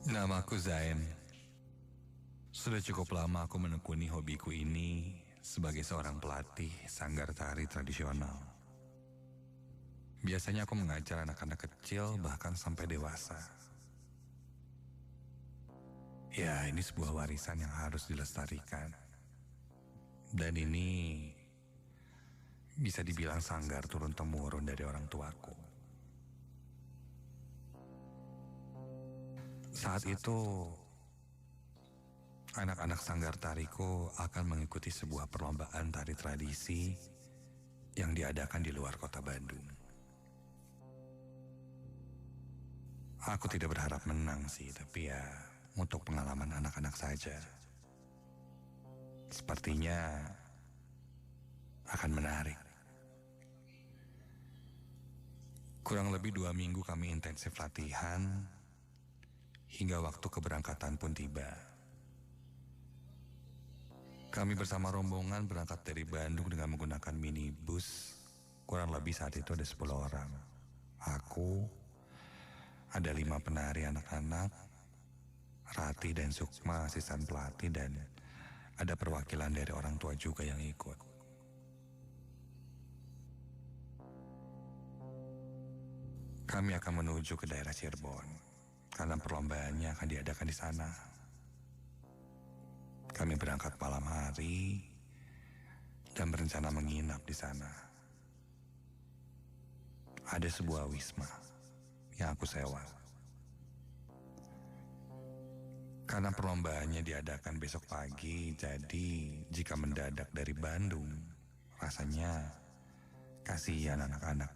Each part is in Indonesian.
Namaku Zain. Sudah cukup lama aku menekuni hobiku ini sebagai seorang pelatih sanggar tari tradisional. Biasanya aku mengajar anak-anak kecil bahkan sampai dewasa. Ya, ini sebuah warisan yang harus dilestarikan. Dan ini bisa dibilang sanggar turun-temurun dari orang tuaku. Saat itu, anak-anak sanggar tariku akan mengikuti sebuah perlombaan tari tradisi yang diadakan di luar kota Bandung. Aku tidak berharap menang sih, tapi ya untuk pengalaman anak-anak saja. Sepertinya akan menarik. Kurang lebih 2 minggu kami intensif latihan, hingga waktu keberangkatan pun tiba. Kami bersama rombongan berangkat dari Bandung dengan menggunakan minibus. Kurang lebih saat itu ada 10 orang. Aku, ada 5 penari anak-anak, Rati dan Sukma asisten pelatih, dan ada perwakilan dari orang tua juga yang ikut. Kami akan menuju ke daerah Cirebon karena perlombaannya akan diadakan di sana. Kami berangkat malam hari dan berencana menginap di sana. Ada sebuah wisma yang aku sewa. Karena perlombaannya diadakan besok pagi, jadi jika mendadak dari Bandung, rasanya kasihan anak-anak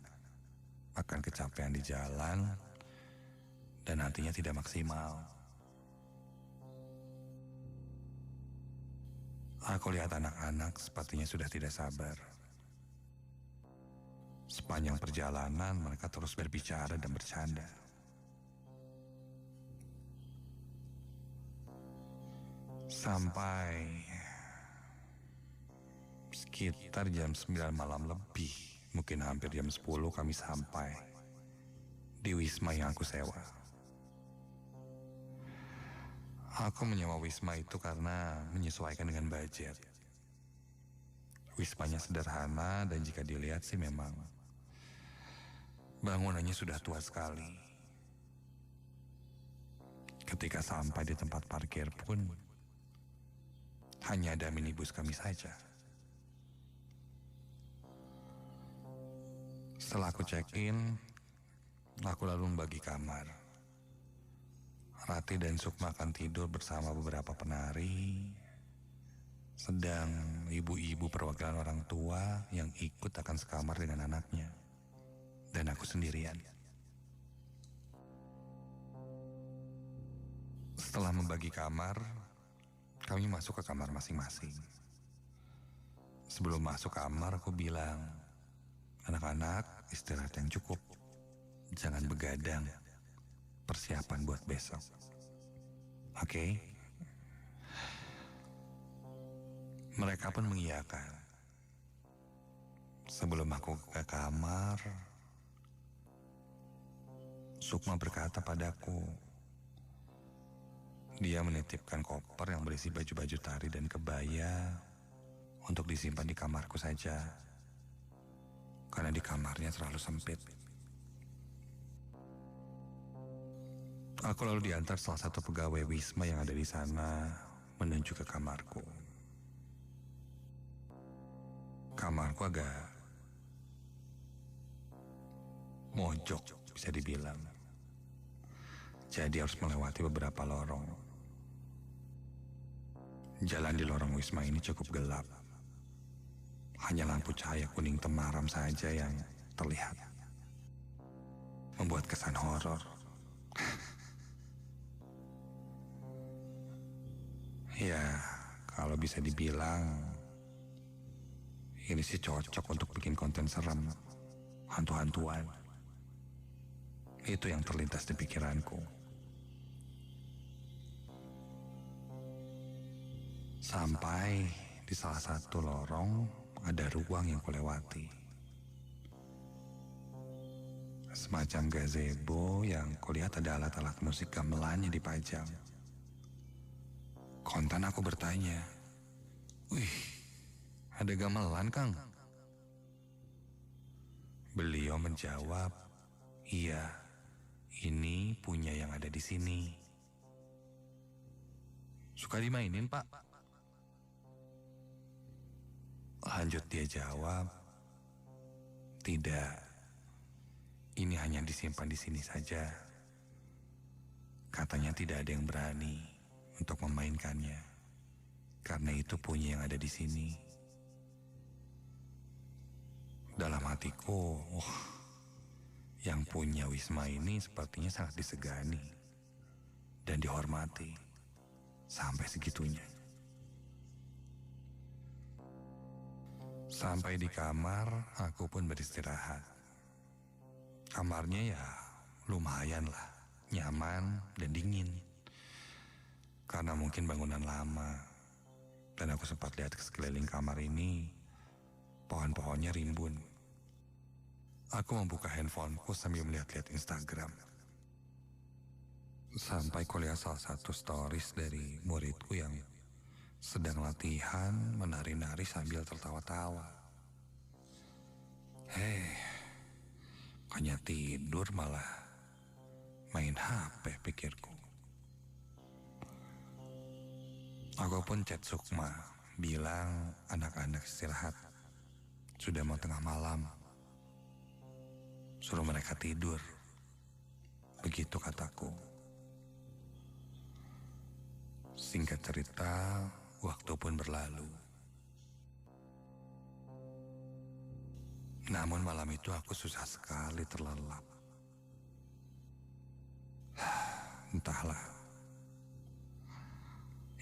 akan kecapean di jalan dan nantinya tidak maksimal. Aku lihat anak-anak sepertinya sudah tidak sabar. Sepanjang perjalanan mereka terus berbicara dan bercanda. Sampai sekitar jam 9 malam lebih, mungkin hampir jam 10 kami sampai di wisma yang aku sewa. Aku menyewa wisma itu karena menyesuaikan dengan budget. Wismanya sederhana dan jika dilihat sih memang bangunannya sudah tua sekali. Ketika sampai di tempat parkir pun hanya ada minibus kami saja. Setelah aku check-in, aku lalu membagi kamar. Rati dan Sukma akan tidur bersama beberapa penari, sedang ibu-ibu perwakilan orang tua yang ikut akan sekamar dengan anaknya, dan aku sendirian. Setelah membagi kamar, kami masuk ke kamar masing-masing. Sebelum masuk kamar, aku bilang, anak-anak istirahat yang cukup, jangan begadang. Persiapan buat besok. Oke? Mereka pun mengiyakan. Sebelum aku ke kamar, Sukma berkata padaku, dia menitipkan koper yang berisi baju-baju tari dan kebaya untuk disimpan di kamarku saja, karena di kamarnya terlalu sempit. Aku lalu diantar salah satu pegawai wisma yang ada di sana menuju ke kamarku. Kamarku agak mojok bisa dibilang. Jadi harus melewati beberapa lorong. Jalan di lorong wisma ini cukup gelap. Hanya lampu cahaya kuning temaram saja yang terlihat. Membuat kesan horor. Ya, kalau bisa dibilang, ini sih cocok untuk bikin konten serem, hantu-hantuan. Itu yang terlintas di pikiranku. Sampai di salah satu lorong, ada ruang yang kulewati. Semacam gazebo yang kulihat ada alat-alat musik gamelannya dipajang. Kontan aku bertanya, "Wih, ada gamelan, Kang?" Beliau menjawab, "Iya, ini punya yang ada di sini." "Suka dimainin, Pak?" Lanjut dia jawab, "Tidak, ini hanya disimpan di sini saja. Katanya tidak ada yang berani untuk memainkannya, karena itu punya yang ada di sini." Dalam hatiku, yang punya Wisma ini sepertinya sangat disegani dan dihormati sampai segitunya. Sampai di kamar, aku pun beristirahat. Kamarnya ya lumayan lah, nyaman dan dingin. Karena mungkin bangunan lama, dan aku sempat lihat ke sekeliling kamar ini, pohon-pohonnya rimbun. Aku membuka handphoneku sambil melihat-lihat Instagram. Sampai kulihat salah satu stories dari muridku yang sedang latihan menari-nari sambil tertawa-tawa. Bukannya tidur malah main HP, pikirku. Aku pun chat Sukma, bilang anak-anak istirahat. Sudah mau tengah malam. Suruh mereka tidur. Begitu kataku. Singkat cerita, waktu pun berlalu. Namun malam itu aku susah sekali terlelap. Entahlah.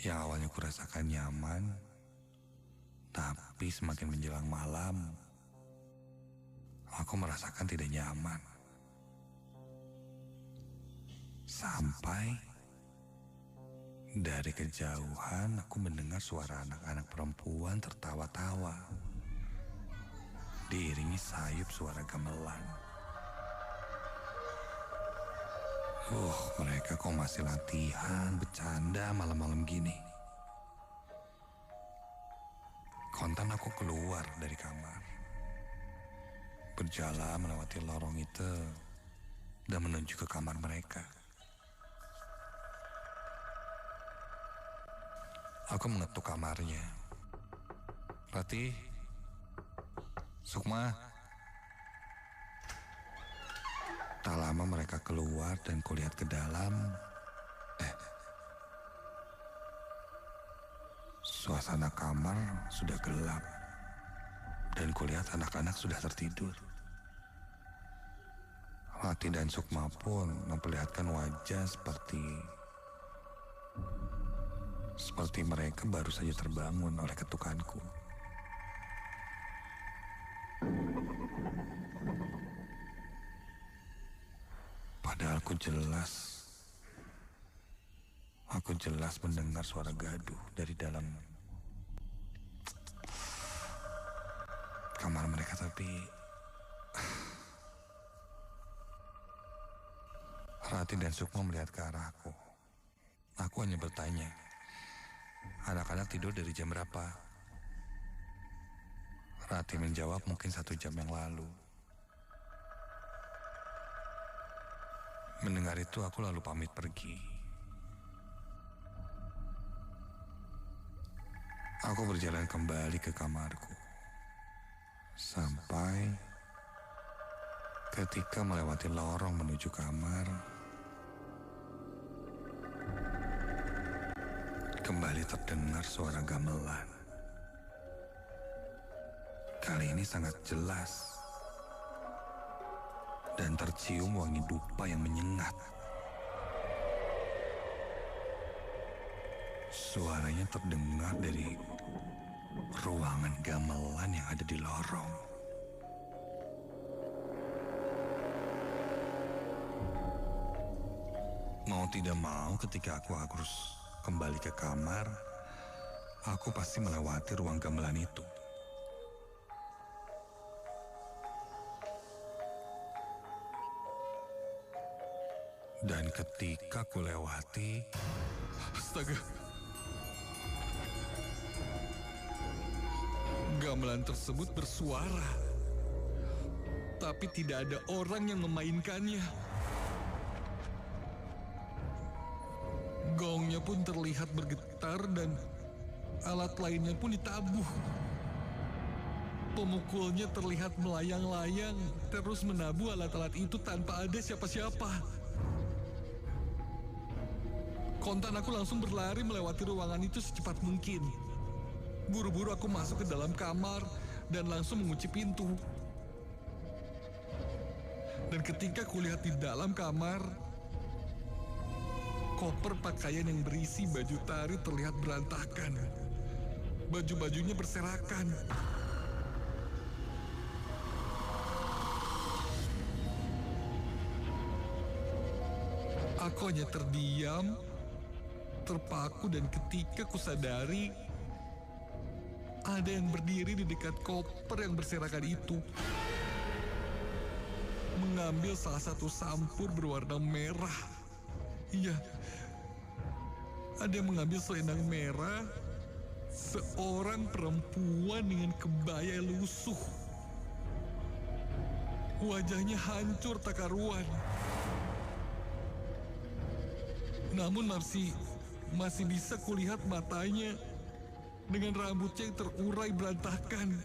Yang awalnya kurasakan nyaman, tapi semakin menjelang malam, aku merasakan tidak nyaman. Sampai dari kejauhan aku mendengar suara anak-anak perempuan tertawa-tawa, diiringi sayup suara gamelan. Mereka kok masih latihan, bercanda malam-malam gini. Kontan aku keluar dari kamar, berjalan melewati lorong itu dan menuju ke kamar mereka. Aku mengetuk kamarnya. "Ratih, Sukma." Tak lama mereka keluar dan kulihat ke dalam. Suasana kamar sudah gelap dan kulihat anak-anak sudah tertidur. Ratih dan Sukma pun memperlihatkan wajah seperti mereka baru saja terbangun oleh ketukanku. Padahal aku jelas mendengar suara gaduh dari dalam kamar mereka, tapi Ratih dan Sukma melihat ke arahku. Aku hanya bertanya, "Anak-anak tidur dari jam berapa?" Ratih menjawab, "Mungkin 1 jam yang lalu." Mendengar itu aku lalu pamit pergi. Aku berjalan kembali ke kamarku. Sampai ketika melewati lorong menuju kamar, kembali terdengar suara gamelan. Kali ini sangat jelas dan tercium wangi dupa yang menyengat. Suaranya terdengar dari ruangan gamelan yang ada di lorong. Mau tidak mau, ketika aku harus kembali ke kamar, aku pasti melewati ruang gamelan itu. Dan ketika ku lewati, Astaga. Gamelan tersebut bersuara. Tapi tidak ada orang yang memainkannya. Gongnya pun terlihat bergetar dan alat lainnya pun ditabuh. Pemukulnya terlihat melayang-layang, terus menabuh alat-alat itu tanpa ada siapa-siapa. Kontan aku langsung berlari melewati ruangan itu secepat mungkin. Buru-buru aku masuk ke dalam kamar dan langsung mengunci pintu. Dan ketika kulihat di dalam kamar, koper pakaian yang berisi baju tari terlihat berantakan. Baju-bajunya berserakan. Aku hanya terdiam, terpaku, dan ketika kusadari ada yang berdiri di dekat koper yang berserakan itu, mengambil salah satu sampur berwarna merah. Iya, ada yang mengambil selendang merah, seorang perempuan dengan kebaya lusuh. Wajahnya hancur tak karuan. Namun masih bisa kulihat matanya dengan rambutnya yang terurai berantakan.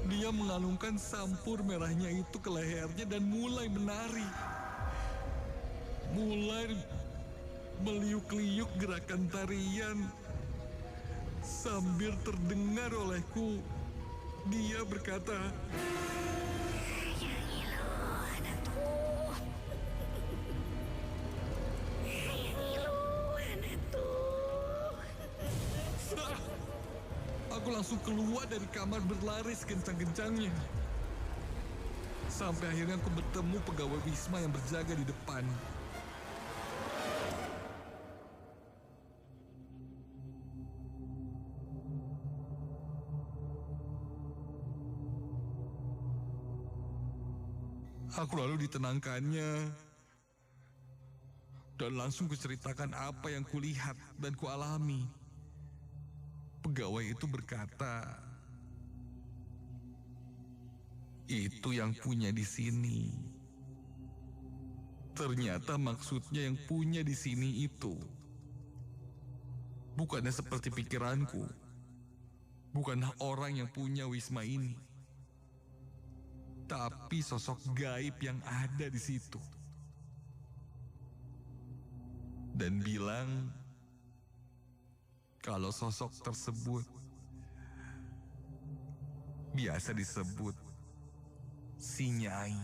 Dia mengalungkan sampur merahnya itu ke lehernya dan mulai menari. Mulai meliuk-liuk gerakan tarian. Sambil terdengar olehku, dia berkata, aku langsung keluar dari kamar berlari sekencang-kencangnya. Sampai akhirnya aku bertemu pegawai Wisma yang berjaga di depan. Aku lalu ditenangkannya dan langsung kuceritakan apa yang kulihat dan kualami. Pegawai itu berkata, itu yang punya di sini. Ternyata maksudnya yang punya di sini itu bukannya seperti pikiranku. Bukanlah orang yang punya Wisma ini, tapi sosok gaib yang ada di situ. Dan bilang kalau sosok tersebut biasa disebut si Nyai.